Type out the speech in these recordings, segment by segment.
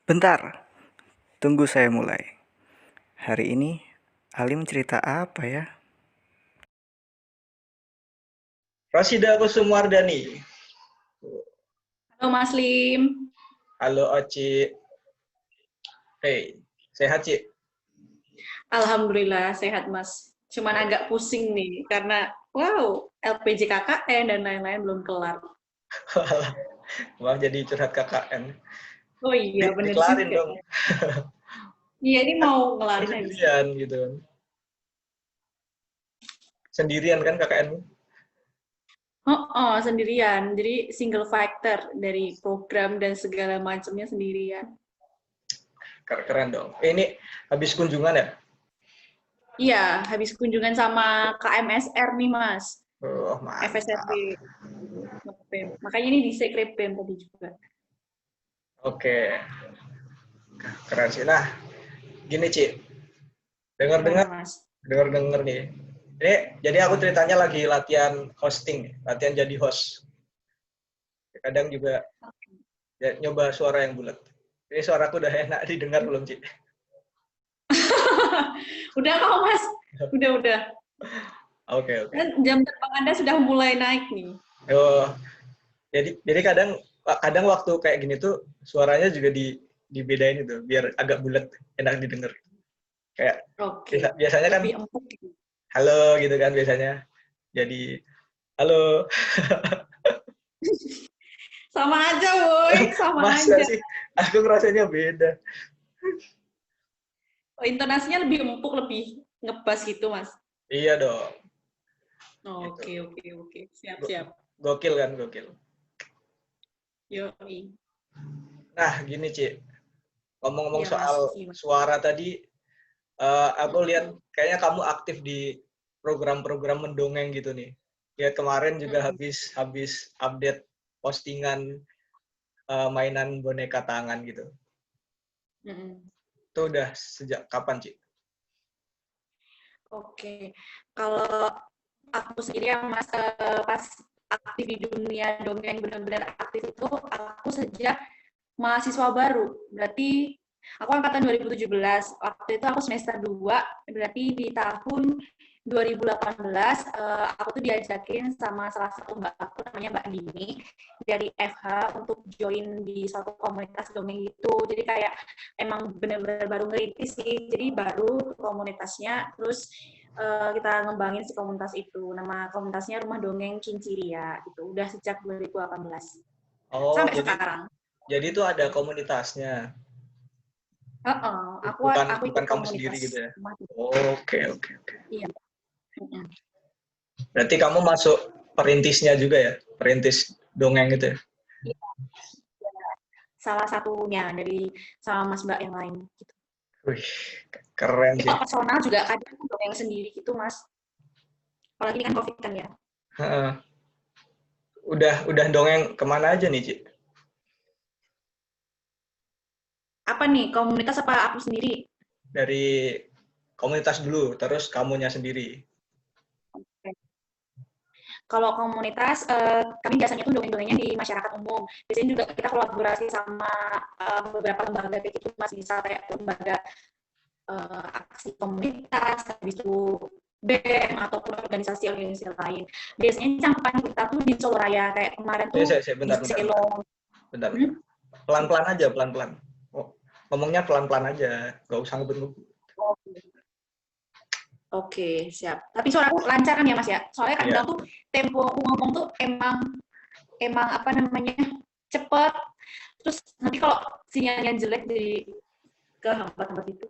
Bentar, tunggu saya mulai. Hari ini, Ali cerita apa ya? Rosida Kusumardani. Halo Mas Lim. Halo Oci. Hey, sehat Ci? Alhamdulillah sehat Mas. Cuman agak pusing nih karena LPG KKN dan lain-lain belum kelar. Maaf jadi curhat KKN. Oh iya bener Dikelarin juga. dong. Iya ini mau ngelarin habis. Sendirian gitu. Sendirian kan KKN? Oh, sendirian. Jadi single factor dari program dan segala macamnya sendirian. Keren dong. Ini habis kunjungan ya? Iya, habis kunjungan sama KMSR nih Mas. Oh, mantap. FSRB. Makanya ini di Sekrepem tadi juga. Oke. Keren sih. Nah, gini Ci. Gimana, Dengar-dengar Mas? dengar-dengar nih. Jadi aku ceritanya lagi latihan hosting, latihan jadi host. Kadang juga ya, nyoba suara yang bulat. Ini suaraku udah enak didengar belum, Ci? Udah kok Mas. Udah. Oke. Dan jam terbang Anda sudah mulai naik nih. Oh, jadi kadang waktu kayak gini tuh suaranya juga dibedain itu biar agak bulat, enak didengar. Kayak biasanya kan lebih empuk gitu. halo gitu kan biasanya. Jadi halo. Sama aja, woi, sama Masa aja. sih? Aku ngerasanya beda. Oh, intonasinya lebih empuk, lebih ngebas gitu, Mas. Iya dong. Oke. Siap. Gokil kan, gokil. Yoi. Nah, gini, Ci. Ngomong-ngomong Iya, Mas. soal suara tadi, aku lihat kayaknya kamu aktif di program-program mendongeng gitu nih. Ya kemarin juga habis update postingan mainan boneka tangan gitu. Itu udah sejak kapan, Ci? Oke. Kalau aku sendiri yang Mas pas aktif di dunia dongeng benar-benar aktif itu aku sejak mahasiswa baru. Berarti aku angkatan 2017. Waktu itu aku semester 2, berarti di tahun 2018 aku tuh diajakin sama salah satu mbak aku namanya Mbak Dini dari FH untuk join di suatu komunitas dongeng gitu. Jadi kayak emang benar-benar baru ngerintis sih. Jadi baru komunitasnya, terus kita ngembangin si komunitas itu. Nama komunitasnya Rumah Dongeng Kinciria gitu. Udah sejak 2018. Oh, Sampai sekarang. jadi itu ada komunitasnya. Aku Bukan ikut kamu sendiri komunitas. gitu ya? Oke. Iya. Berarti kamu masuk perintisnya juga ya? Perintis dongeng gitu ya? Iya. Salah satunya dari sama Mas Mbak yang lain gitu. Wih, keren Tapi sih. kalau personal juga kadang dongeng sendiri gitu, Mas. Apalagi ini kan COVID kan ya. Udah dongeng kemana aja nih, Ci? Apa nih, komunitas apa aku sendiri? Dari komunitas dulu, terus kamunya sendiri. Kalau komunitas, kami biasanya tuh dongeng-dongengnya di masyarakat umum. Biasanya juga kita kolaborasi sama beberapa lembaga kayak gitu, Mas. Misal kayak lembaga aksi komunitas, habis itu BEM, ataupun organisasi-organisasi lain. Biasanya campuran kita tuh di Solo Raya, kayak kemarin tuh di Bentar. Selo. Bentar. Pelan-pelan aja, pelan-pelan. Oh, ngomongnya pelan-pelan aja, nggak usah ngebut-ngebut. Oke, siap. Tapi suaraku lancar kan ya, Mas ya? Soalnya kadang tuh tempo aku ngomong tuh emang apa namanya cepet. Terus nanti kalau sinyalnya jelek dari ke tempat-tempat itu.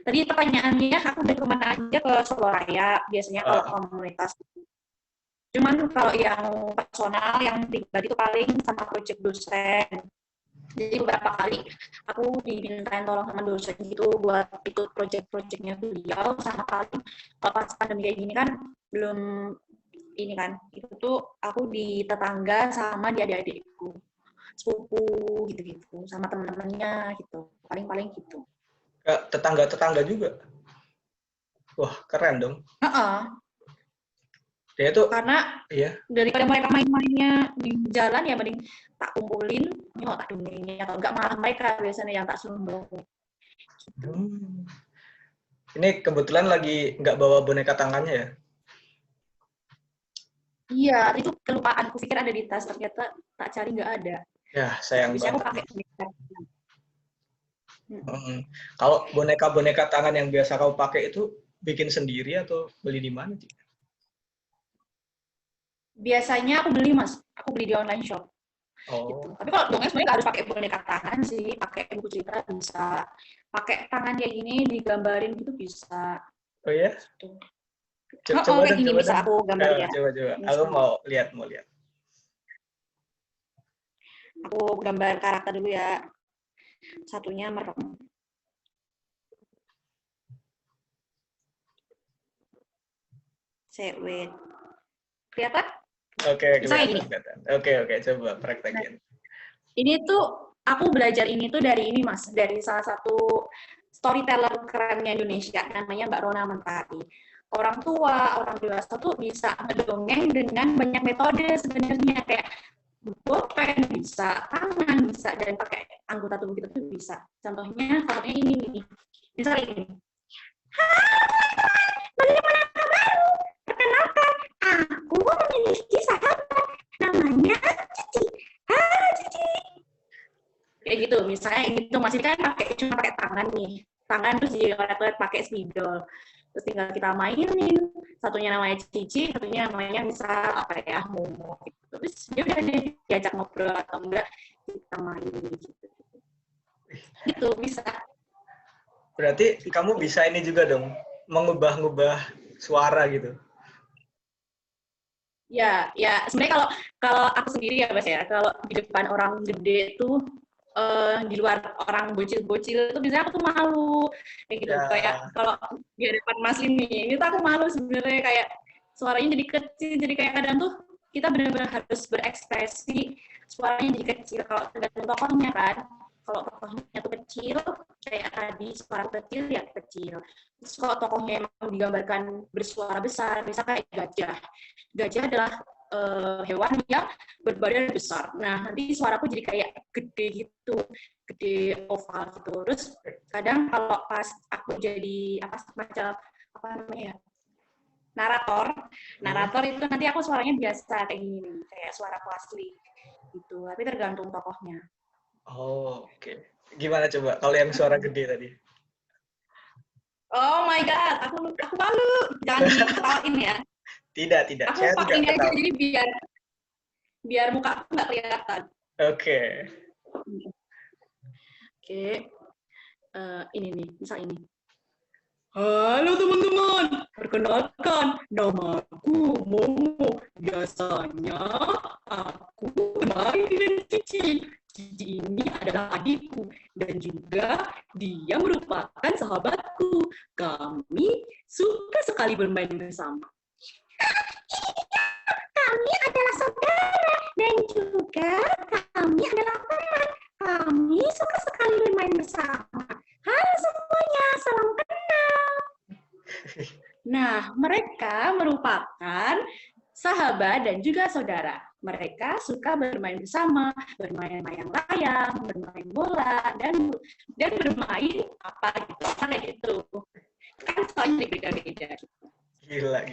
Tadi pertanyaannya aku dari kemana aja ke Solo Raya biasanya kalau komunitas. Cuman kalau yang personal, yang pribadi itu paling sama project dosen. Jadi beberapa kali aku dimintain tolong sama dosen gitu buat ikut project-projectnya beliau, sama paling kalau pas pandemi kayak gini kan belum ini kan, itu tuh aku di tetangga sama di adik-adikku, sepupu gitu-gitu, sama teman-temannya gitu, paling-paling gitu. Tetangga-tetangga juga? Wah, keren dong. Dia itu Karena iya. daripada mereka main-mainnya di jalan ya mending tak kumpulin, ini mau tak dongengin atau enggak malah mereka biasanya yang tak suruh dongeng. Gitu. Hmm. Ini kebetulan lagi nggak bawa boneka tangannya ya? Iya, itu kelupaan. Aku pikir ada di tas, ternyata tak cari nggak ada. Ya, Gitu. sayang Biasanya aku banget pakai nih. boneka. Kalau boneka-boneka tangan yang biasa kamu pakai itu bikin sendiri atau beli di mana, Ci? Biasanya aku beli mas, aku beli di online shop. Gitu. Oh, Tapi kalau dongeng sebenarnya nggak harus pakai boneka tangan sih, pakai buku cerita bisa, pakai tangan kayak gini digambarin gitu bisa. oh ya? Gitu. Oh, Coba kayak dong, gini coba bisa dong. aku gambarin ya. Coba. Aku Misal, mau lihat, mau lihat. aku gambar karakter dulu ya. Satunya merem. Wait. Kelihatan? Oke, Misalnya gini. kelihatan. Oke, coba Nah, praktekin. ini tuh aku belajar ini tuh dari ini mas, dari salah satu storyteller kerennya Indonesia, namanya Mbak Rona Mentari. Orang tua, orang dewasa tuh bisa ngedongeng dengan banyak metode sebenarnya, kayak pulpen bisa, tangan bisa, dan pakai anggota tubuh kita tuh bisa. Contohnya ini nih, misalnya ini. Bagaimana kabarmu? Perkenalkan, aku memiliki sahabat namanya Cici. Halo Cici. Kayak gitu, misalnya ini tuh masih kan cuma pakai tangan nih. Tangan terus dioret-oret pakai spidol. Terus tinggal kita mainin. Satunya namanya Cici, satunya namanya misal apa ya, Momo gitu. Terus dia udah diajak ngobrol atau enggak kita main gitu. Gitu bisa. Berarti kamu Gitu. bisa ini juga dong, mengubah-ubah suara gitu. Ya sebenarnya kalau aku sendiri ya Mas ya, kalau di depan orang gede tuh di luar orang bocil-bocil itu biasanya aku tuh malu kayak gitu. Kayak Ya, kalau di hadapan Mas ini tuh aku malu sebenarnya, kayak suaranya jadi kecil, jadi kayak kadang tuh kita benar-benar harus berekspresi, suaranya jadi kecil kalau tergantung tokohnya kan. Kalau tokohnya tuh kecil, kayak tadi suara kecil ya kecil. Terus kalau tokohnya emang digambarkan bersuara besar, misalnya kayak gajah. Gajah adalah hewan yang berbadan besar. Nah, nanti suaraku jadi kayak gede gitu, gede oval gitu. Terus kadang kalau pas aku jadi apa semacam apa namanya ya, narator itu nanti aku suaranya biasa kayak gini, kayak suara asli gitu. Tapi tergantung tokohnya. oh, oke. Gimana coba kalau yang suara gede tadi? Oh my god, aku malu. Jangan diketawain ya. Tidak. Aku Saya pakai tidak ini aja ketawa. jadi biar muka aku nggak kelihatan. Oke. Oke, ini nih, misal ini. Halo teman-teman, perkenalkan, namaku Momo. Biasanya aku bermain dengan Cici. Cici ini adalah adikku dan juga dia merupakan sahabatku. Kami suka sekali bermain bersama. Kami adalah saudara dan juga kami adalah teman. Kami suka sekali bermain bersama. Halo semuanya, salam kenal. Nah, mereka merupakan sahabat dan juga saudara. Mereka suka bermain bersama, bermain layang-layang, bermain bola, dan bermain apa gitu, kayak gitu. Kan soalnya beda-beda. Gila.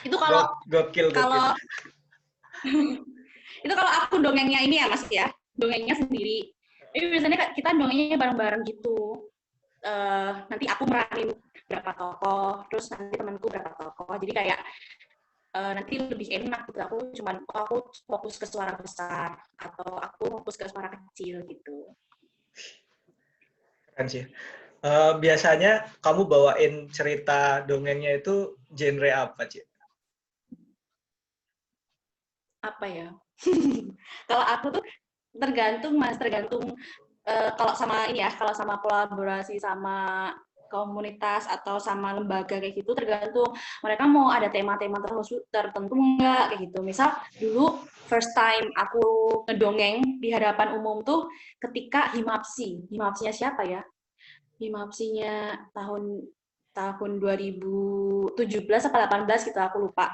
Itu kalau Gokil. kalau itu kalau aku dongengnya ini ya Mas ya, dongengnya sendiri. Tapi biasanya kita dongengnya bareng-bareng gitu. Nanti aku meranin berapa tokoh, terus nanti temanku berapa tokoh. Jadi kayak nanti lebih enak gitu. Aku fokus ke suara besar atau aku fokus ke suara kecil gitu. Keren sih. Biasanya kamu bawain cerita dongengnya itu genre apa, Ci? Apa ya? Kalau aku tuh tergantung Mas, kalau sama ini ya, kalau sama kolaborasi sama komunitas atau sama lembaga kayak gitu, tergantung mereka mau ada tema-tema tertentu enggak kayak gitu. Misal dulu first time aku ngedongeng di hadapan umum tuh ketika Himapsinya siapa ya? Himapsinya tahun 2017 atau 18 gitu, aku lupa.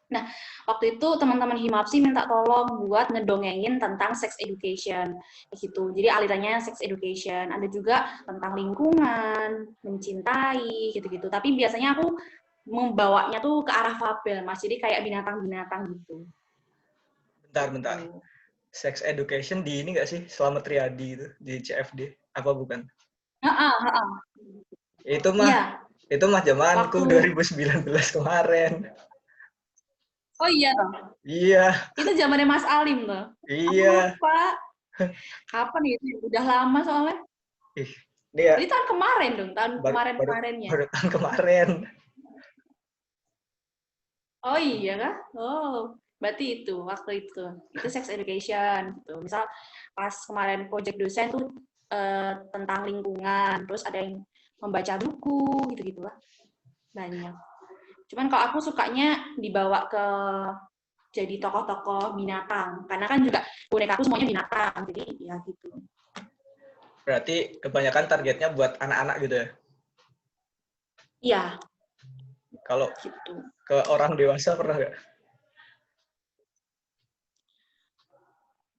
Nah, waktu itu teman-teman Himapsi minta tolong buat ngedongengin tentang sex education, kayak gitu. Jadi alirannya sex education. Ada juga tentang lingkungan, mencintai, gitu-gitu. Tapi biasanya aku membawanya tuh ke arah fabel, Mas. Jadi kayak binatang-binatang gitu. Bentar. Gitu. Sex education di ini nggak sih? Selamat Riyadi itu di CFD apa bukan? Heeh, heeh. Itu mah Iya, itu mah zamanku waktu 2019 kemarin. oh iya toh. Iya, Itu zamannya Mas Alim tuh. Aku iya. lupa kapan itu. Udah lama soalnya. Ih, dia Jadi tahun kemarin dong, tahun baru baru kemarin-kemarinnya. baru tahun kemarin. Oh iya kah? Oh, berarti itu waktu itu. Itu sex education gitu. Misal pas kemarin project dosen tuh tentang lingkungan, terus ada yang membaca buku gitu-gitu lah. Banyak. Cuman kalau aku sukanya dibawa ke jadi tokoh-tokoh binatang. Karena kan juga boneka aku semuanya binatang. Jadi ya gitu. Berarti kebanyakan targetnya buat anak-anak gitu ya. Iya, Kalau gitu. ke orang dewasa pernah nggak?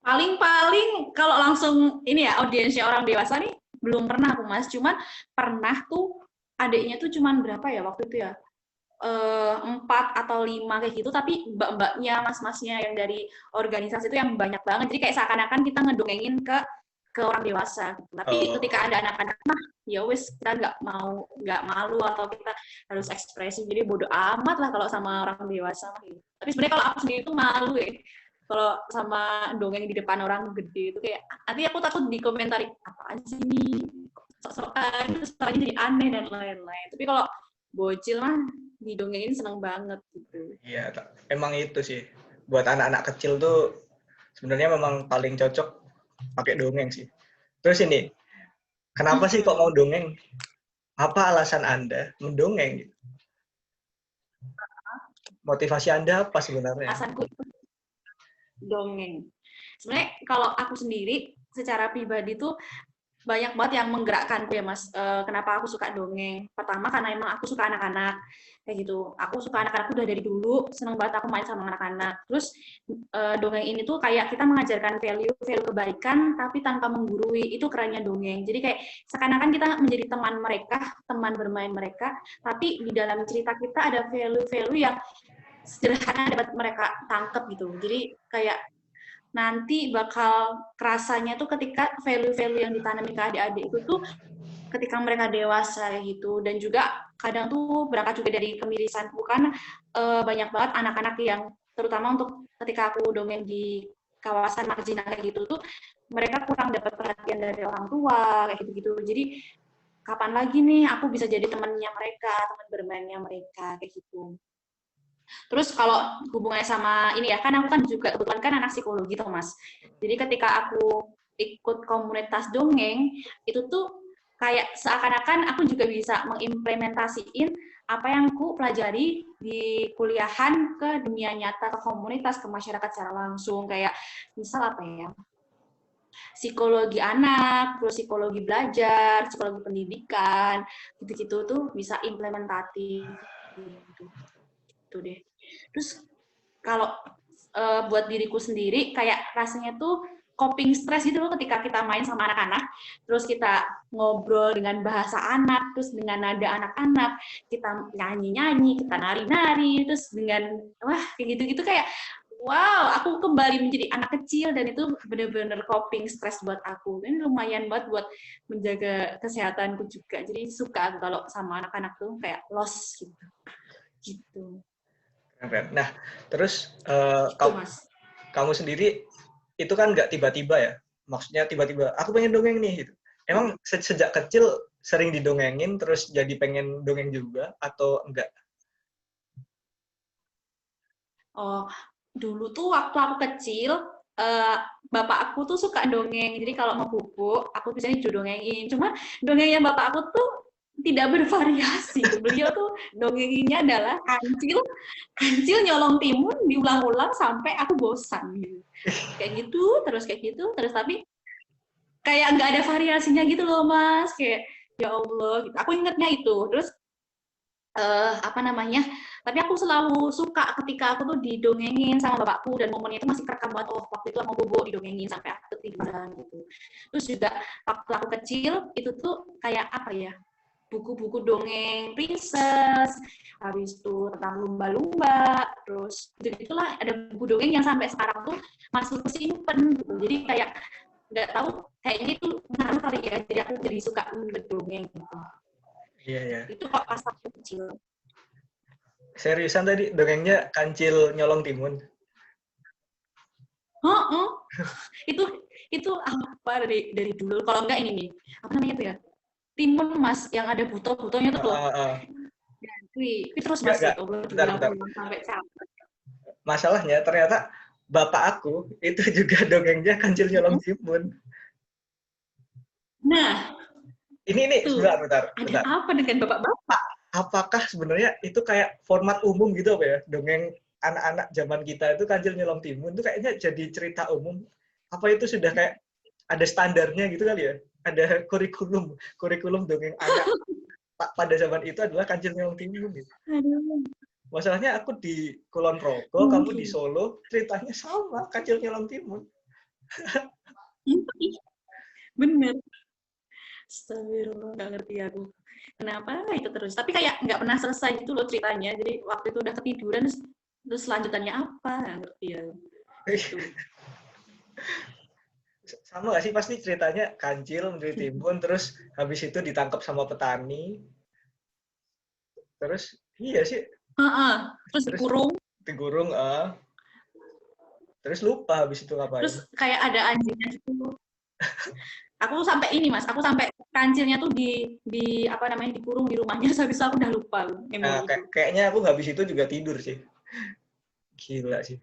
Paling-paling kalau langsung ini ya audiensnya orang dewasa nih belum pernah aku Mas. Cuman pernah tuh adiknya tuh cuman berapa ya waktu itu ya? 4 atau 5 kayak gitu, tapi mbak-mbaknya, mas-masnya yang dari organisasi itu yang banyak banget. Jadi kayak seakan-akan kita ngedongengin ke orang dewasa. Tapi Oh, ketika ada anak-anak mah ya wes kita nggak malu atau kita harus ekspresi. Jadi bodo amat lah kalau sama orang dewasa. Tapi sebenarnya kalau aku sendiri tuh malu ya. Kalau sama dongeng di depan orang gede itu kayak nanti aku takut dikomentari apaan sih ini sok-sokan terus jadi aneh dan lain-lain. Tapi kalau bocil mah didongengin seneng banget gitu. iya. Emang itu sih. Buat anak-anak kecil tuh sebenarnya memang paling cocok pakai dongeng sih. Terus ini, kenapa sih kok mau dongeng? Apa alasan Anda mendongeng? Motivasi Anda apa sebenarnya? Alasanku itu dongeng. Sebenarnya kalau aku sendiri secara pribadi tuh banyak banget yang menggerakkanku ya Mas. Kenapa aku suka dongeng? Pertama karena emang aku suka anak-anak kayak gitu. Aku suka anak-anak udah dari dulu, seneng banget aku main sama anak-anak. Terus dongeng ini tuh kayak kita mengajarkan value kebaikan tapi tanpa menggurui. Itu kerennya dongeng. Jadi kayak seakan-akan kita menjadi teman mereka, teman bermain mereka, tapi di dalam cerita kita ada value-value yang sederhana dapat mereka tangkep gitu. Jadi kayak nanti bakal kerasanya tuh ketika value-value yang ditanami ke adik-adik itu tuh ketika mereka dewasa kayak gitu. Dan juga kadang tuh berangkat juga dari kemirisanku kan banyak banget anak-anak yang terutama untuk ketika aku dongeng di kawasan marginal kayak gitu tuh mereka kurang dapat perhatian dari orang tua kayak gitu-gitu. Jadi kapan lagi nih aku bisa jadi temannya mereka, teman bermainnya mereka kayak gitu. Terus kalau hubungannya sama ini ya, kan aku kan juga kebetulan kan anak psikologi tuh Mas. Jadi ketika aku ikut komunitas dongeng, itu tuh kayak seakan-akan aku juga bisa mengimplementasiin apa yang aku pelajari di kuliahan ke dunia nyata, ke komunitas, ke masyarakat secara langsung. Kayak misal apa ya, psikologi anak, terus psikologi belajar, psikologi pendidikan, gitu-gitu tuh bisa implementatif gitu. Gitu deh. Terus kalau buat diriku sendiri kayak rasanya tuh coping stress gitu loh ketika kita main sama anak-anak, terus kita ngobrol dengan bahasa anak, terus dengan nada anak-anak, kita nyanyi-nyanyi, kita nari-nari, terus dengan wah kayak gitu-gitu kayak wow, aku kembali menjadi anak kecil dan itu bener-bener coping stress buat aku. Ini lumayan banget buat menjaga kesehatanku juga. Jadi suka aku kalau sama anak-anak tuh kayak lost gitu. Gitu. Keren. Nah, terus Gitu, Mas. kamu sendiri itu kan nggak tiba-tiba ya? Maksudnya tiba-tiba, aku pengen dongeng nih. Gitu. Emang sejak kecil sering didongengin, terus jadi pengen dongeng juga, atau enggak? Oh, dulu tuh waktu aku kecil, bapak aku tuh suka dongeng. Jadi kalau mau pupuk, aku biasanya didongengin. Cuma dongeng yang bapak aku tuh tidak bervariasi. Beliau tuh dongenginnya adalah kancil, kancil nyolong timun diulang-ulang sampai aku bosan gitu. Kayak gitu, terus tapi kayak nggak ada variasinya gitu loh Mas. Kayak ya Allah gitu. Aku ingetnya itu. Terus apa namanya? Tapi aku selalu suka ketika aku tuh didongengin sama bapakku dan momennya itu masih kerekam banget. Oh, waktu itu sama bobo didongengin sampai aku ketiduran gitu. Terus juga waktu aku kecil itu tuh kayak apa ya? Buku-buku dongeng princess, habis itu tentang lumba-lumba, terus itulah ada buku dongeng yang sampai sekarang tuh masih kesimpan gitu. Jadi kayak nggak tahu kayaknya itu ngaruh kali ya, jadi aku jadi suka ngedongeng gitu. Iya, ya. Itu kok pas aku kecil. Seriusan tadi dongengnya Kancil Nyolong Timun. Itu apa dari dulu, kalau enggak ini nih apa namanya tuh ya, timun mas yang ada buto-butonya tuh loh. Itu terus mas Enggak. itu Bentar. sampai capek. Masalahnya ternyata bapak aku itu juga dongengnya Kancil Nyolong Timun. Nah, Ini tuh bentar. ada apa dengan bapak-bapak? Apakah sebenarnya itu kayak format umum gitu apa ya? Dongeng anak-anak zaman kita itu Kancil Nyolong Timun itu kayaknya jadi cerita umum. Apa itu sudah kayak ada standarnya gitu kali ya? Ada kurikulum dongeng anak pada zaman itu adalah Kancil Nyolong Timun gitu. Aduh, Masalahnya aku di Kulon Progo, kamu di mungkin. Solo, ceritanya sama, Kancil Nyolong Timun. Bener. Astagfirullah, nggak ngerti aku. Kenapa itu terus? Tapi kayak nggak pernah selesai gitu loh ceritanya. Jadi waktu itu udah ketiduran, terus lanjutannya apa? Nggak ngerti ya. Gitu. Sama nggak sih pasti ceritanya Kancil menjadi timun, terus habis itu ditangkap sama petani. Terus iya sih, Terus dikurung. digurung, terus lupa habis itu ngapain. Terus kayak ada anjingnya gitu. Aku sampai ini mas, aku sampai kancilnya tuh di apa namanya dikurung di rumahnya. Habis itu aku udah lupa Nah, memori itu. kayaknya aku habis itu juga tidur sih. Gila sih.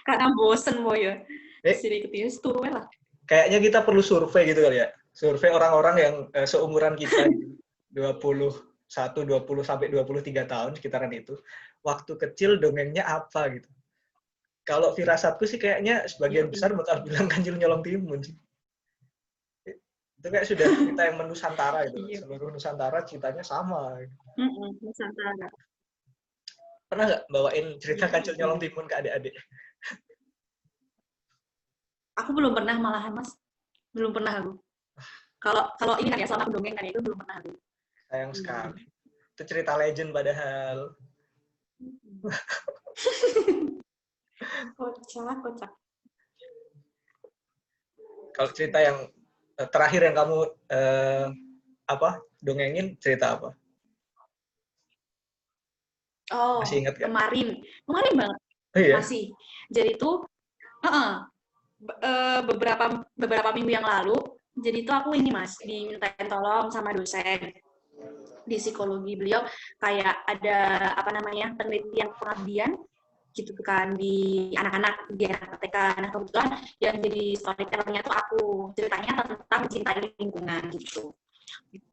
Karena bosen mau ya. Eh, Sini ketiga turu lah. kayaknya kita perlu survei gitu kali ya. Survei orang-orang yang seumuran kita gitu. 21, 20 sampai 23 tahun sekitaran itu. Waktu kecil dongengnya apa gitu. Kalau firasatku sih kayaknya sebagian besar bakal bilang Kancil Nyolong Timun sih. Itu kayak sudah cerita yang menusantara itu. Iya. Seluruh Nusantara ceritanya sama. Nusantara. Pernah nggak bawain cerita Iya, Kancil Nyolong bener. Timun ke adik-adik? Aku belum pernah malahan mas. Belum pernah aku. Kalau ini kan ya selama dongeng kan itu belum pernah aku. Sayang sekali. Itu cerita legend padahal. Kocak. Kalau cerita yang terakhir yang kamu dongengin cerita apa? Oh, Masih ingat gak? kemarin banget. Oh iya? Masih. Jadi itu beberapa minggu yang lalu, jadi itu aku ini mas dimintain tolong sama dosen di psikologi. Beliau kayak ada apa namanya penelitian pengabdian gitu kan di anak-anak di anak TK. Nah kebetulan yang jadi storytellernya tuh aku, ceritanya tentang mencintai lingkungan gitu.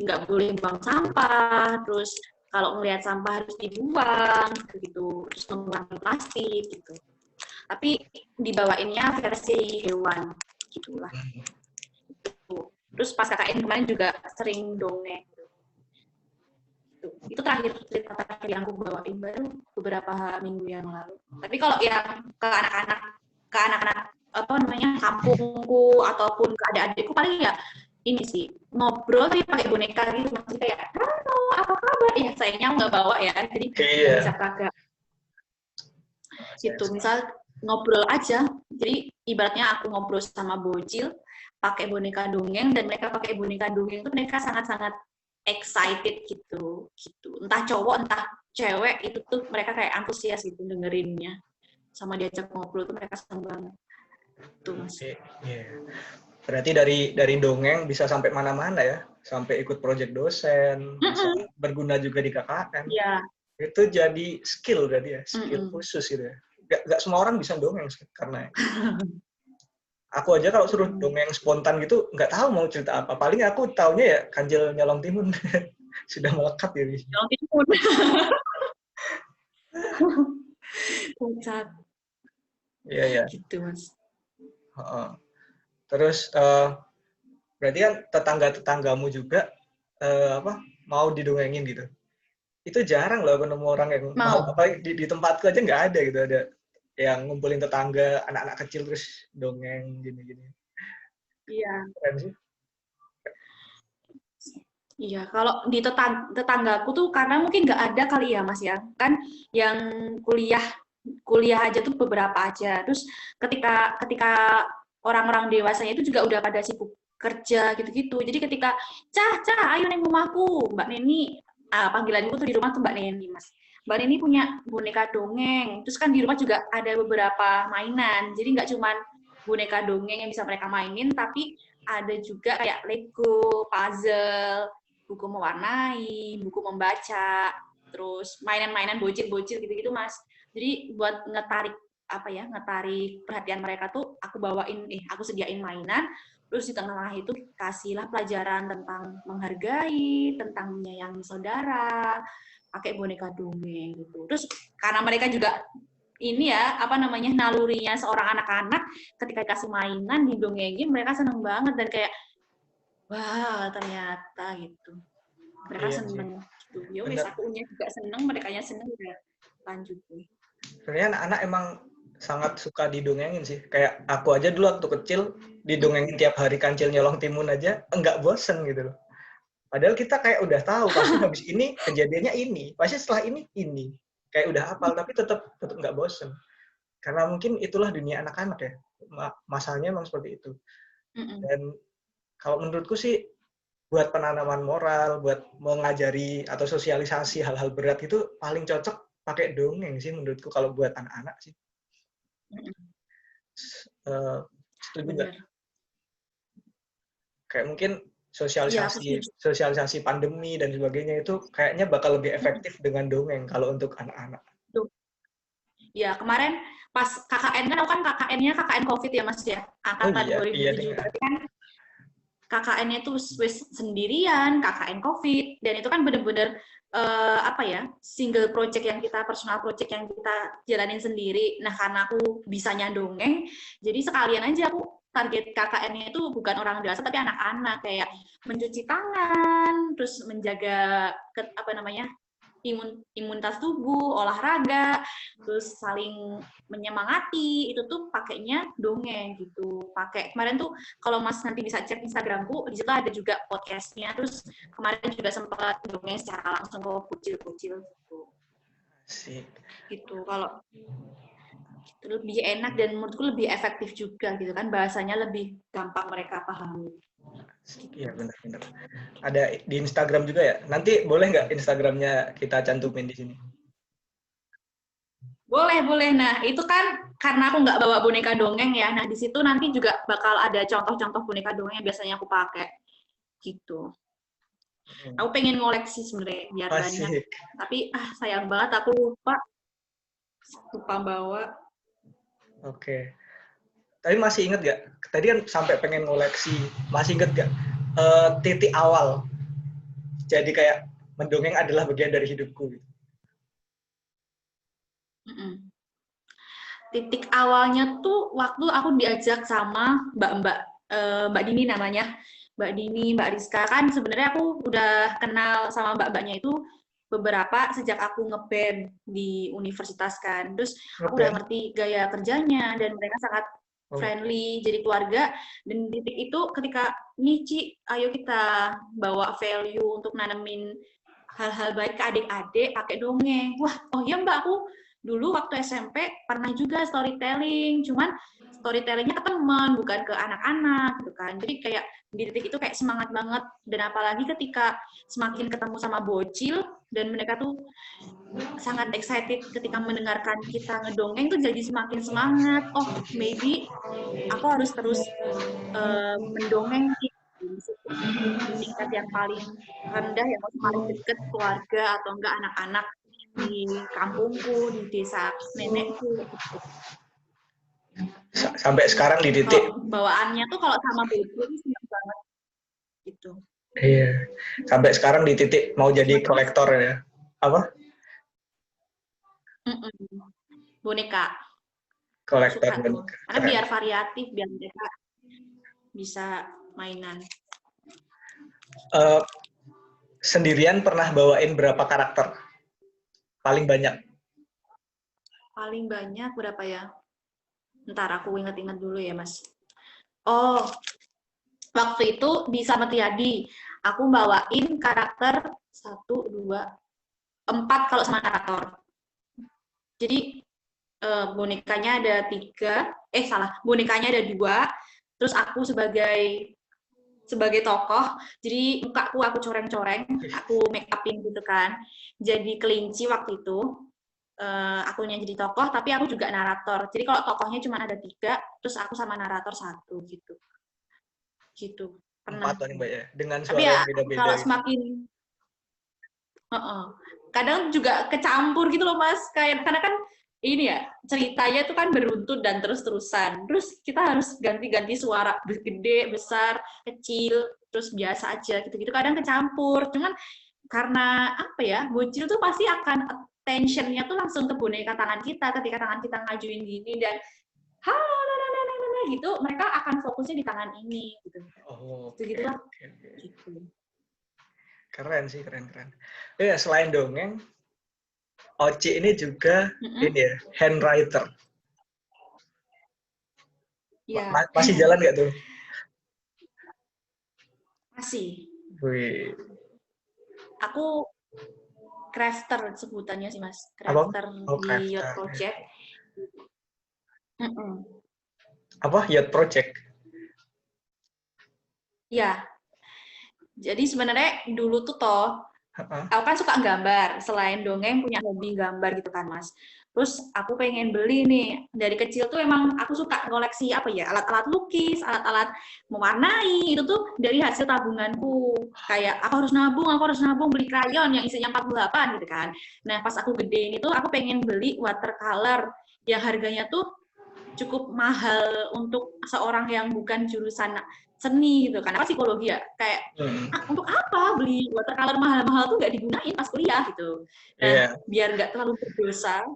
Nggak boleh buang sampah, terus kalau melihat sampah harus dibuang gitu, terus mengurangi plastik gitu. Tapi dibawainnya versi hewan gitulah. Terus pas KKN kemarin juga sering dongeng. Itu cerita terakhir yang aku bawain baru beberapa minggu yang lalu. Tapi kalau yang ke anak-anak apa namanya kampungku ataupun ke adik-adikku paling ya ini sih ngobrol tapi pakai boneka gitu, masih kayak halo apa kabar ya, sayangnya nggak bawa ya, jadi nggak bisa kagak gitu. Misal ngobrol aja, jadi ibaratnya aku ngobrol sama bocil pakai boneka dongeng dan mereka pakai boneka dongeng itu mereka sangat-sangat excited gitu. Entah cowok entah cewek itu tuh mereka kayak antusias gitu dengerinnya, sama diajak ngobrol tuh mereka seneng banget. Tuh mas. Berarti dari dongeng bisa sampai mana-mana ya, sampai ikut proyek dosen, bisa berguna juga di KKN. Iya. Itu jadi skill berarti ya, skill khusus gitu ya. Gak semua orang bisa dongeng karena aku aja kalau suruh dongeng spontan gitu nggak tahu mau cerita apa. Paling aku taunya ya Kancil Nyolong Timun. Sudah melekat jadi. Nyolong Timun. Kocak. Iya. Gitu mas. Terus berarti kan tetanggamu juga mau didongengin gitu? itu jarang loh aku nemu orang yang mau, Mau. apalagi di tempatku aja nggak ada gitu, ada yang ngumpulin tetangga, anak-anak kecil terus dongeng gini-gini. Iya. Keren sih. Iya, kalau di tetanggaku tuh karena mungkin nggak ada kali ya Mas ya, kan yang kuliah kuliah aja tuh beberapa aja. Terus ketika ketika orang-orang dewasanya itu juga udah pada sibuk kerja gitu-gitu. Jadi ketika cah, ayo neng rumahku, Mbak Neni, panggilanku tuh di rumah tuh Mbak Neni Mas. Mbak Neni punya boneka dongeng. Terus kan di rumah juga ada beberapa mainan. Jadi nggak cuman boneka dongeng yang bisa mereka mainin, tapi ada juga kayak Lego, puzzle, buku mewarnai, buku membaca, terus mainan-mainan bocil-bocil gitu-gitu Mas. Jadi buat ngetarik perhatian mereka tuh aku sediain mainan, terus di tengah itu kasihlah pelajaran tentang menghargai, tentang menyayangi saudara, pakai boneka dongeng gitu. Terus karena mereka juga ini ya, apa namanya, nalurinya seorang anak-anak ketika dikasih mainan didongengin mereka seneng banget dan kayak wah, ternyata gitu. Mereka Iya sih, seneng gitu. Ya wes bener. akunya juga seneng, merekanya seneng udah lanjut nih. Sebenarnya anak-anak emang sangat suka didongengin sih. Kayak aku aja dulu waktu kecil didongengin tiap hari Kancil Nyolong Timun aja enggak bosen gitu loh. Padahal kita kayak udah tahu pasti habis ini kejadiannya ini, pasti setelah ini. Kayak udah hafal tapi tetap enggak bosen. Karena mungkin itulah dunia anak-anak ya. Masalahnya emang seperti itu. Mm-mm. Dan kalau menurutku sih buat penanaman moral, buat mengajari atau sosialisasi hal-hal berat itu paling cocok pakai dongeng sih menurutku kalau buat anak-anak sih. Setuju nggak? Bener. Kayak mungkin Iya, aku sosialisasi setuju. sosialisasi pandemi dan sebagainya itu kayaknya bakal lebih efektif dengan dongeng kalau untuk anak-anak. Tuh. Ya, kemarin pas KKN kan, aku kan KKN-nya KKN COVID ya, Mas ya. Oh Angkatan iya, iya 2007. dengar. Berarti kan KKN-nya tuh sendirian, KKN COVID, dan itu kan bener-bener apa ya, single project yang kita, personal project yang kita jalanin sendiri. Nah, karena aku bisanya dongeng, jadi sekalian aja aku target KKN-nya itu bukan orang dewasa tapi anak-anak, kayak mencuci tangan, terus menjaga apa namanya, imunitas tubuh, olahraga, terus saling menyemangati, itu tuh pakainya dongeng gitu. Pakai kemarin tuh kalau Mas nanti bisa cek Instagramku, di situ ada juga podcastnya. Terus kemarin juga sempat dongeng secara langsung ke kucil-kucil gitu. Sih. Gitu. Kalau itu lebih enak dan menurutku lebih efektif juga gitu kan, bahasanya lebih gampang mereka pahami. Iya benar-benar. Ada di Instagram juga ya. Nanti boleh nggak Instagramnya kita cantumin di sini? Boleh. Nah, itu kan karena aku nggak bawa boneka dongeng ya. Nah, di situ nanti juga bakal ada contoh-contoh boneka dongeng yang biasanya aku pakai. Gitu. Aku pengen ngoleksi sebenarnya biar banyak. Masih. Tapi sayang banget aku lupa bawa. Oke. Tapi masih inget nggak? Tadi kan sampai pengen ngoleksi. Masih inget nggak? Titik awal. Jadi kayak mendongeng adalah bagian dari hidupku. Mm-mm. Titik awalnya tuh waktu aku diajak sama Mbak Dini namanya. Mbak Dini, Mbak Rizka, kan sebenarnya aku udah kenal sama mbak-mbaknya itu beberapa sejak aku ngeband di universitas kan. Terus aku udah Ngeband. ngerti gaya kerjanya dan mereka sangat Oh, friendly, jadi keluarga. Dan di titik itu ketika, nih Ci, ayo kita bawa value untuk nanemin hal-hal baik ke adik-adik pakai dongeng. Wah, oh iya Mbak, aku dulu waktu SMP pernah juga storytelling, cuman storytellingnya ke teman, bukan ke anak-anak gitu kan. Jadi kayak di titik itu kayak semangat banget, dan apalagi ketika semakin ketemu sama bocil dan mereka tuh sangat excited ketika mendengarkan kita ngedongeng tuh jadi semakin semangat. Oh, maybe aku harus terus mendongeng di tingkat yang paling rendah, yang paling dekat keluarga atau enggak anak-anak di kampungku, di desa nenekku. sampai sekarang di titik. Kalau bawaannya tuh kalau sama bocil seneng banget gitu. Iya. Sampai sekarang di titik mau jadi kolektor ya. Apa? Boneka Kolektor suka tuh, boneka. karena Keren. biar variatif, biar mereka bisa mainan. Sendirian pernah bawain berapa karakter? paling banyak? Paling banyak berapa ya? Ntar aku inget-inget dulu ya, Mas. Oh, waktu itu di Sama Tiadi, aku bawain karakter 1, 2, 4 kalau sama narator. Jadi bonekanya ada 3, bonekanya ada 2, terus aku sebagai tokoh, jadi mukaku aku coreng-coreng, aku make upin gitu kan. Jadi kelinci waktu itu, akunya jadi tokoh, tapi aku juga narator. Jadi kalau tokohnya cuma ada 3, terus aku sama narator 1 gitu. Gitu. 4 Pernah. paling banyak, dengan Tapi suara ya yang beda-beda kalau gitu. semakin kadang juga kecampur gitu loh Mas, kayak karena kan ini ya ceritanya tuh kan beruntun dan terus-terusan, terus kita harus ganti-ganti suara gede, besar, kecil, terus biasa aja gitu-gitu, kadang kecampur. Cuman karena apa ya, bocil tuh pasti akan attention-nya tuh langsung ke boneka tangan kita ketika tangan kita ngajuin gini dan gitu, mereka akan fokusnya di tangan ini gitu. Oh, Gitu gitulah. oke. Gitu. Keren sih, keren. Ya, selain dongeng, Oci ini juga ini ya, handwriter. Iya. Masih jalan nggak tuh? Masih. Wih. Aku crafter sebutannya sih Mas, Apa? crafter Oh, di Yacht crafter. Project. Apa? Yacht Project? Ya, jadi sebenarnya dulu tuh Heeh. aku kan suka gambar, selain dongeng punya hobi gambar gitu kan Mas. Terus aku pengen beli nih, dari kecil tuh emang aku suka koleksi apa ya, alat-alat lukis, alat-alat mewarnai, itu tuh dari hasil tabunganku. Kayak aku harus nabung beli krayon yang isinya 48 gitu kan. Nah pas aku gedein itu aku pengen beli watercolor yang harganya tuh cukup mahal untuk seorang yang bukan jurusan seni gitu kan, apa psikologi ya, kayak untuk apa beli watercolor mahal-mahal tuh nggak digunain pas kuliah gitu. Nah, biar nggak terlalu berdosa,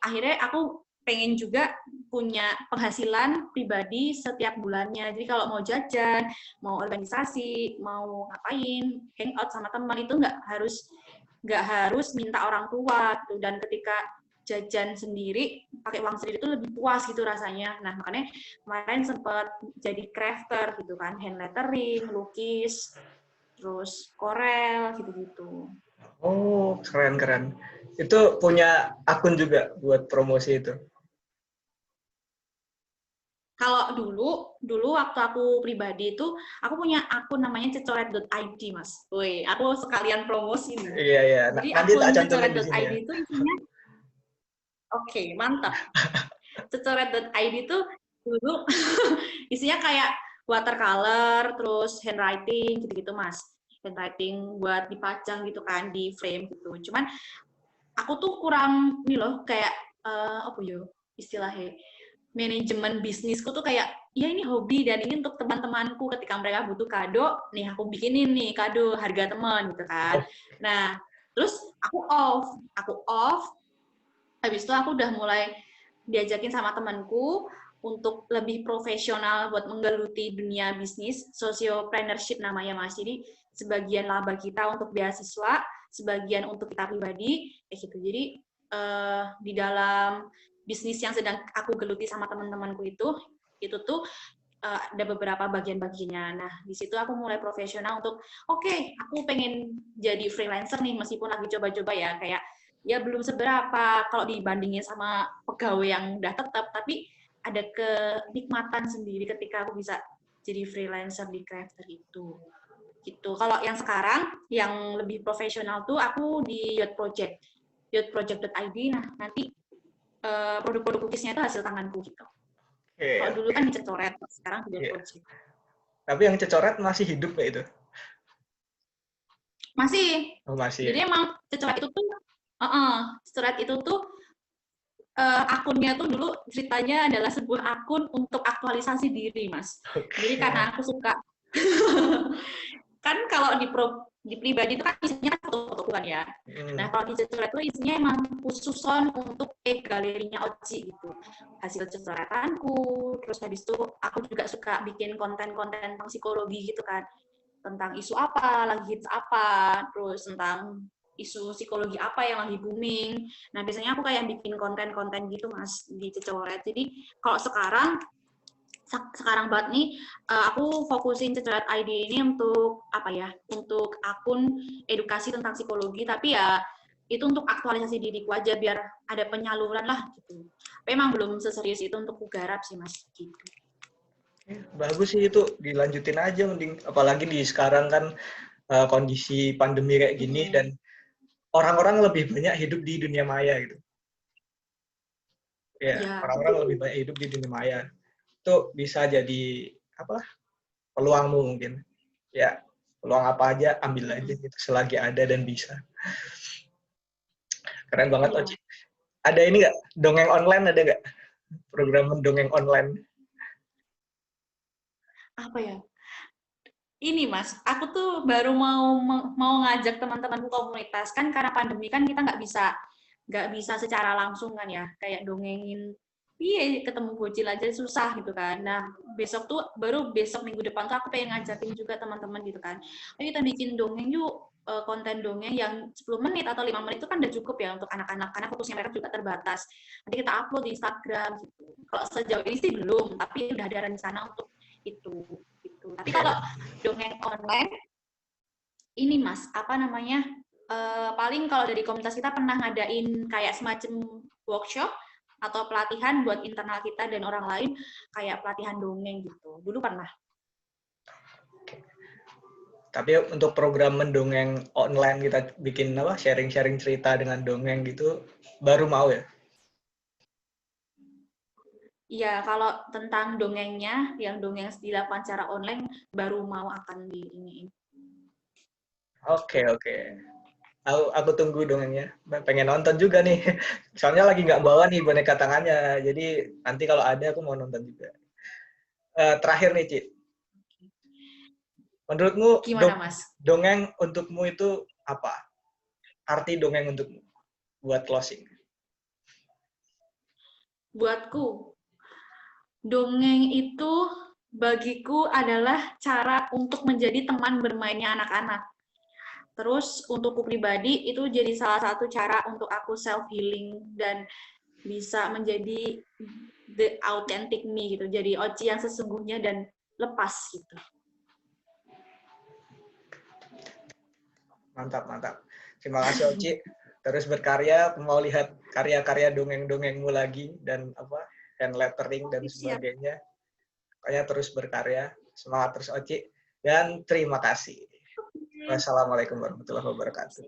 akhirnya aku pengen juga punya penghasilan pribadi setiap bulannya. Jadi kalau mau jajan, mau organisasi, mau ngapain, hangout sama teman itu nggak harus minta orang tua tuh. Dan ketika jajan sendiri, pakai uang sendiri itu lebih puas gitu rasanya. Nah, makanya kemarin sempat jadi crafter gitu kan, hand lettering, lukis, terus korel gitu-gitu. Oh, keren. Itu punya akun juga buat promosi itu? Kalau dulu waktu aku pribadi itu, aku punya akun namanya cecoret.id, Mas. Woi, aku sekalian promosi nih. Iya. Jadi Nanti tak akun cantumin di sini cecoret.id ya. itu isinya, oke, mantap. Cecoret.id itu dulu isinya kayak watercolor, terus handwriting, gitu-gitu, Mas. Handwriting buat dipajang gitu kan, di frame gitu. Cuman aku tuh kurang, ini loh, kayak, apa ya istilahnya, manajemen bisnisku tuh kayak, ya ini hobi dan ini untuk teman-temanku ketika mereka butuh kado, nih aku bikinin nih kado harga teman gitu kan. Nah, terus aku off, habis itu aku udah mulai diajakin sama temanku untuk lebih profesional buat menggeluti dunia bisnis, sociopreneurship namanya Mas. Jadi sebagian laba kita untuk beasiswa, sebagian untuk kita pribadi, kayak gitu. Jadi di dalam bisnis yang sedang aku geluti sama teman-temanku itu tuh ada beberapa bagian-bagiannya. Nah, di situ aku mulai profesional untuk, oke, aku pengen jadi freelancer nih, meskipun lagi coba-coba ya, kayak ya belum seberapa kalau dibandingin sama pegawai yang udah tetap, tapi ada kenikmatan sendiri ketika aku bisa jadi freelancer di crafter itu. Gitu. Kalau yang sekarang, yang lebih profesional tuh aku di Yacht Project. Yachtproject.id, nah nanti produk-produk lukisnya itu hasil tanganku gitu. Kalau dulu kan dicecoret, sekarang di Yacht Project. Tapi yang cecoret masih hidup nggak itu? Masih. Oh, masih. Jadi emang cecoret itu tuh akunnya tuh dulu ceritanya adalah sebuah akun untuk aktualisasi diri, Mas. Jadi karena aku suka kan kalau di pribadi itu kan isinya foto-foto kan ya. Nah kalau di cecoret itu isinya emang khususon untuk galerinya Oci gitu. Hasil cecoretanku, terus habis itu aku juga suka bikin konten-konten tentang psikologi gitu kan. Tentang isu apa, lagi hits apa, terus tentang isu psikologi apa yang lagi booming. Nah, biasanya aku kayak bikin konten-konten gitu, Mas, di Cecoret. Jadi, kalau sekarang banget nih, aku fokusin Cecoret ID ini untuk apa ya? Untuk akun edukasi tentang psikologi, tapi ya itu untuk aktualisasi diriku aja biar ada penyaluran lah gitu. Tapi emang belum seserius itu untuk ku garap sih, Mas, gitu. Bagus sih itu, dilanjutin aja mending. Apalagi di sekarang kan kondisi pandemi kayak gini dan orang-orang lebih banyak hidup di dunia maya gitu. Ya, Ya, orang-orang lebih banyak hidup di dunia maya. Itu bisa jadi apa? Peluangmu mungkin. Ya, peluang apa aja ambil aja gitu selagi ada dan bisa. Keren banget, ya. Oci. Ada ini nggak? Dongeng online ada nggak? Program mendongeng online. Apa ya? Ini Mas, aku tuh baru mau ngajak teman-temanku komunitas kan karena pandemi kan kita nggak bisa secara langsung kan ya kayak dongengin iya ketemu bocil aja susah gitu kan. Nah baru besok minggu depan tuh aku pengen ngajakin juga teman-teman gitu kan. Ayo kita bikin dongeng yuk, konten dongeng yang 10 menit atau 5 menit itu kan udah cukup ya untuk anak-anak karena fokusnya mereka juga terbatas. Nanti kita upload di Instagram gitu. Kalau sejauh ini sih belum, tapi udah ada rencana untuk itu gitu. Tapi kalau dongeng online ini Mas, apa namanya? Paling kalau dari komunitas kita pernah ngadain kayak semacam workshop atau pelatihan buat internal kita dan orang lain kayak pelatihan dongeng gitu. Dulu pernah. Tapi untuk program mendongeng online kita bikin apa? Sharing-sharing cerita dengan dongeng gitu baru mau ya? Iya, kalau tentang dongengnya, yang dongeng dilakukan secara online baru mau akan di ini. Oke. Aku tunggu dongengnya. Pengen nonton juga nih. Soalnya lagi nggak bawa nih boneka tangannya. Jadi nanti kalau ada aku mau nonton juga. Terakhir nih, Ci. Menurutmu Gimana Mas? dongeng untukmu itu apa? Arti dongeng untukmu buat closing. Buatku, dongeng itu bagiku adalah cara untuk menjadi teman bermainnya anak-anak. Terus untukku pribadi itu jadi salah satu cara untuk aku self healing dan bisa menjadi the authentic me gitu. Jadi Oci yang sesungguhnya dan lepas gitu. Mantap. Terima kasih, Oci. Terus berkarya, mau lihat karya-karya dongeng-dongengmu lagi dan apa hand lettering dan Siap. sebagainya. Pokoknya terus berkarya. Semangat terus, Oci. Dan terima kasih. Wassalamualaikum warahmatullahi wabarakatuh.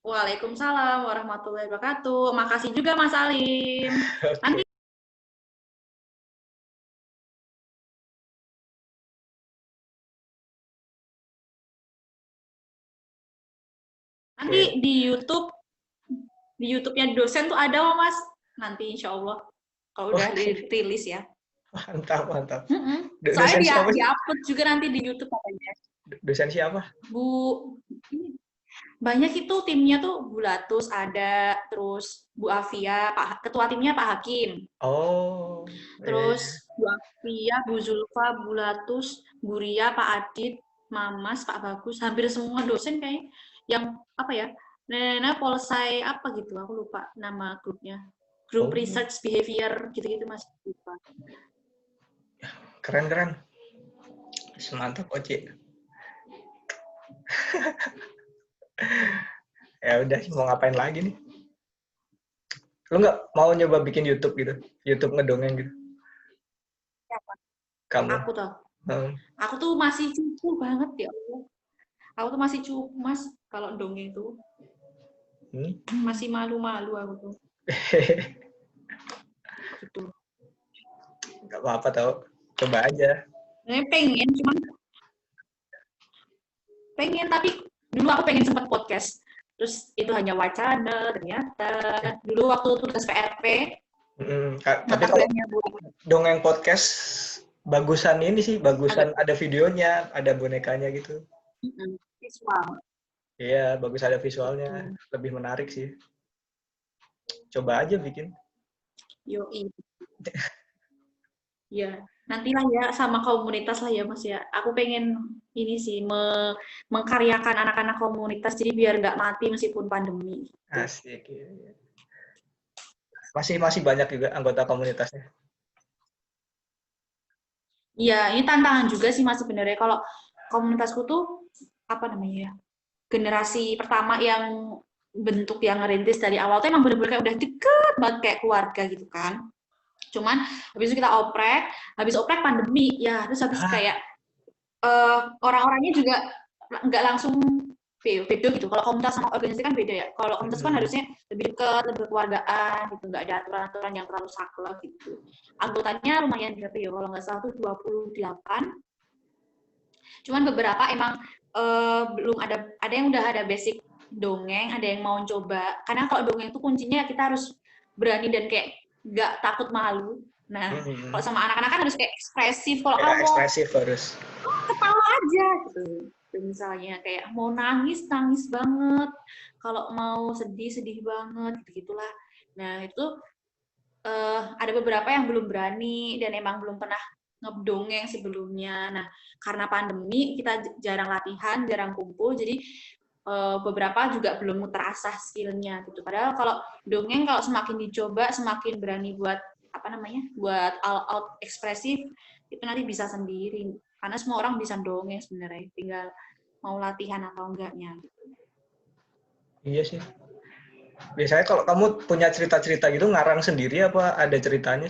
Waalaikumsalam warahmatullahi wabarakatuh. Makasih juga Mas Alim. Oke. Nanti di YouTube-nya dosen tuh ada Mas. Nanti insya Allah kalau udah dirilis ya. Mantap. Soalnya Dosen siapa sih? di-upload juga nanti di YouTube katanya. Dosen siapa? Banyak itu timnya tuh Bu Latus ada, terus Bu Afia, ketua timnya Pak Hakim. Oh. Terus Bu Afia, Bu Zulfa, Bu Latus, Bu Ria, Pak Adit, Mamas, Pak Bagus, hampir semua dosen kayak yang apa ya? Nenek Polsai apa gitu, aku lupa nama grupnya. Group Research Behavior gitu-gitu Mas. Lupa. Keren. Semantap, Oci. Ya udah, mau ngapain lagi nih? Lu nggak mau nyoba bikin YouTube gitu? YouTube ngedongeng gitu? Siapa? Kamu? Aku tuh. Aku tuh masih cupu banget ya Allah. Aku tuh masih cupu Mas kalau dongeng tuh. Masih malu-malu aku tuh. Gitu. Gak apa-apa tau. Coba aja. Pengen tapi dulu aku pengen sempat podcast. Terus itu hanya wacana ternyata. Dulu waktu tugas PRP. Tapi kalau dongeng podcast bagusan ini sih, bagusan ada videonya, ada bonekanya gitu. Visual. Iya, bagus ada visualnya, lebih menarik sih. Coba aja bikin. Yoi. Iya. Nantilah ya sama komunitas lah ya Mas ya. Aku pengen ini sih mengkaryakan anak-anak komunitas jadi biar nggak mati meskipun pandemi. Gitu. Asik. Iya. Masih banyak juga anggota komunitasnya. Iya, ini tantangan juga sih Mas sebenarnya kalau komunitasku tuh apa namanya ya? Generasi pertama yang bentuk yang ngerintis dari awal tuh emang bener-bener kayak udah deket banget kayak keluarga gitu kan. Cuman habis itu kita oprek, habis oprek pandemi ya, terus habis Ah, kayak orang-orangnya juga nggak langsung beda gitu. Kalau komunitas sama organisasi kan beda ya. Kalau komunitas kan harusnya lebih dekat, lebih keluargaan gitu, nggak ada aturan-aturan yang terlalu saklek gitu. Anggotanya lumayan berapa ya? Kalau nggak salah tuh 28. Cuman beberapa emang belum ada yang udah ada basic dongeng, ada yang mau coba. Karena kalau dongeng itu kuncinya kita harus berani dan kayak nggak takut malu. Nah, kalau sama anak-anak kan harus kayak ekspresif. Kalau ya kamu mau ekspresif harus. ketawa aja gitu. Misalnya kayak mau nangis nangis banget, kalau mau sedih sedih banget gitu gitulah. Nah itu ada beberapa yang belum berani dan emang belum pernah ngedongeng sebelumnya. Nah karena pandemi kita jarang latihan, jarang kumpul, jadi beberapa juga belum terasa skillnya gitu. Padahal kalau dongeng kalau semakin dicoba semakin berani buat apa namanya buat all out ekspresif itu nanti bisa sendiri karena semua orang bisa dongeng sebenarnya tinggal mau latihan atau enggaknya. Iya sih. Biasanya kalau kamu punya cerita-cerita gitu ngarang sendiri apa ada ceritanya?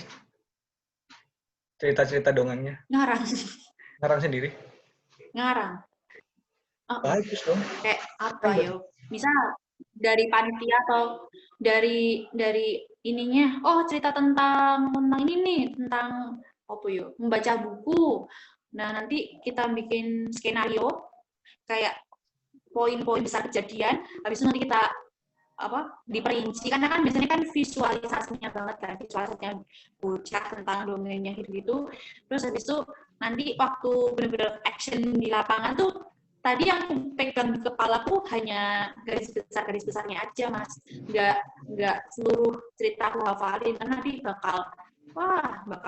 Cerita-cerita dongengnya. Ngarang. Ngarang sendiri. Ngarang. Bagus dong. Kayak Kan apa ya, misal dari panitia atau dari ininya, oh cerita tentang ini nih, tentang apa ya, membaca buku. Nah nanti kita bikin skenario kayak poin-poin besar kejadian, habis itu nanti kita apa diperinci karena kan biasanya kan visualisasinya banget kan, visualisasinya bocah tentang dongengnya gitu, terus habis itu nanti waktu bener-bener action di lapangan tuh tadi yang pegang di kepalaku hanya garis besarnya aja Mas, nggak seluruh cerita aku hafalin karena nanti bakal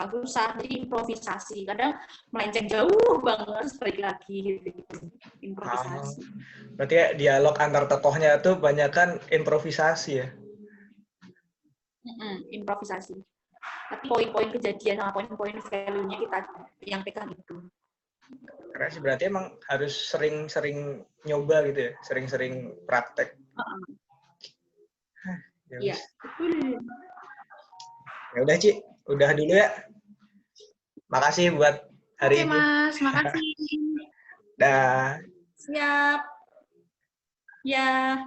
susah, jadi improvisasi, kadang melenceng jauh banget terus balik lagi gitu. Improvisasi. Berarti ya, dialog antar tokohnya tuh banyak kan improvisasi ya. Improvisasi. Tapi poin-poin kejadian sama poin-poin value-nya kita yang pegang itu. Karena sih berarti emang harus sering-sering nyoba gitu ya, sering-sering praktek. Ya Iya. wis. Ya udah Ci, udah dulu ya. Makasih buat Oke hari ini. Mas, makasih. Dah. Siap. Ya.